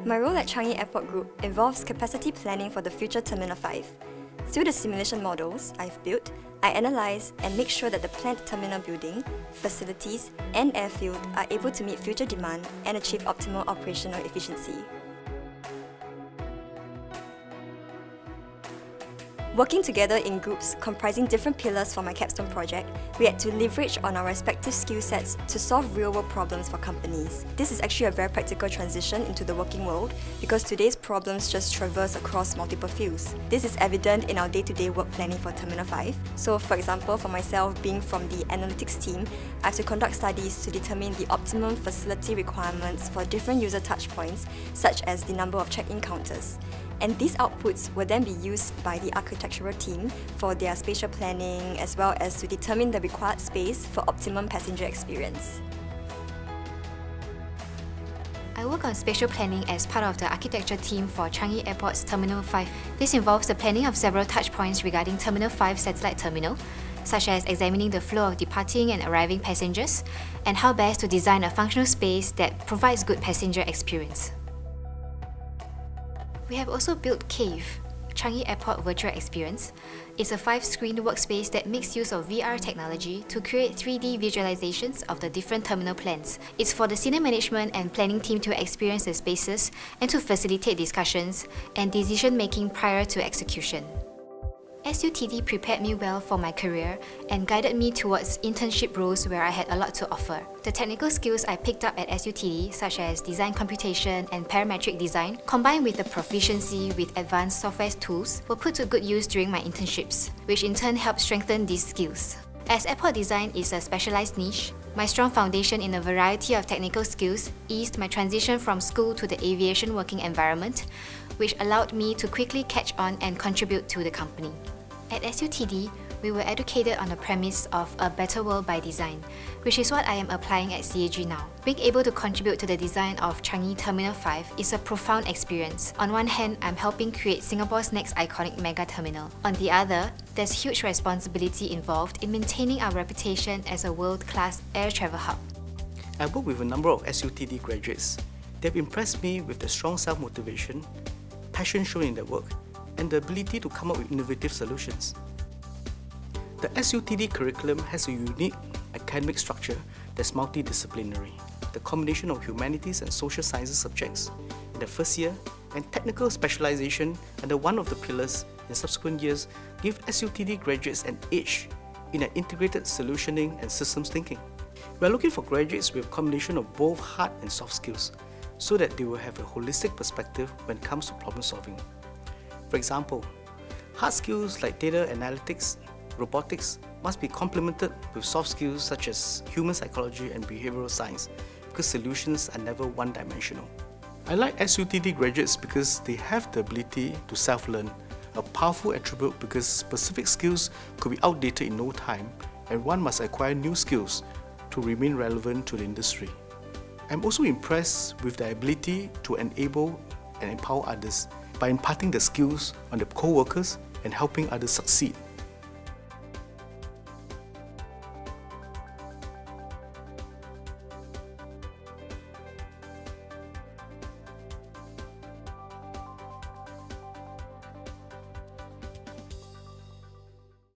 My role at Changi Airport Group involves capacity planning for the future Terminal 5. Through the simulation models I've built, I analyse and make sure that the planned terminal building, facilities and airfield are able to meet future demand and achieve optimal operational efficiency. Working together in groups comprising different pillars for my capstone project, we had to leverage on our respective skill sets to solve real-world problems for companies. This is actually a very practical transition into the working world because today's problems just traverse across multiple fields. This is evident in our day-to-day work planning for Terminal 5. So for example, for myself being from the analytics team, I have to conduct studies to determine the optimum facility requirements for different user touchpoints, such as the number of check-in counters. And these outputs will then be used by the architectural team for their spatial planning as well as to determine the required space for optimum passenger experience. I work on spatial planning as part of the architecture team for Changi Airport's Terminal 5. This involves the planning of several touchpoints regarding Terminal 5 satellite terminal, such as examining the flow of departing and arriving passengers, and how best to design a functional space that provides good passenger experience. We have also built Cave, Changi Airport Virtual Experience. It's a 5-screen workspace that makes use of VR technology to create 3D visualizations of the different terminal plans. It's for the senior management and planning team to experience the spaces and to facilitate discussions and decision-making prior to execution. SUTD prepared me well for my career and guided me towards internship roles where I had a lot to offer. The technical skills I picked up at SUTD, such as design computation and parametric design, combined with the proficiency with advanced software tools, were put to good use during my internships, which in turn helped strengthen these skills. As airport design is a specialized niche, my strong foundation in a variety of technical skills eased my transition from school to the aviation working environment, which allowed me to quickly catch on and contribute to the company. At SUTD, we were educated on the premise of a better world by design, which is what I am applying at CAG now. Being able to contribute to the design of Changi Terminal 5 is a profound experience. On one hand, I'm helping create Singapore's next iconic mega terminal. On the other, there's huge responsibility involved in maintaining our reputation as a world-class air travel hub. I work with a number of SUTD graduates. They've impressed me with the strong self-motivation, passion shown in their work, and the ability to come up with innovative solutions. The SUTD curriculum has a unique academic structure that's multi-disciplinary. The combination of humanities and social sciences subjects in the first year and technical specialization under one of the pillars in subsequent years give SUTD graduates an edge in an integrated solutioning and systems thinking. We are looking for graduates with a combination of both hard and soft skills so that they will have a holistic perspective when it comes to problem solving. For example, hard skills like data analytics, robotics must be complemented with soft skills such as human psychology and behavioral science because solutions are never one-dimensional. I like SUTD graduates because they have the ability to self-learn, a powerful attribute because specific skills could be outdated in no time and one must acquire new skills to remain relevant to the industry. I'm also impressed with their ability to enable and empower others by imparting the skills on the co-workers and helping others succeed.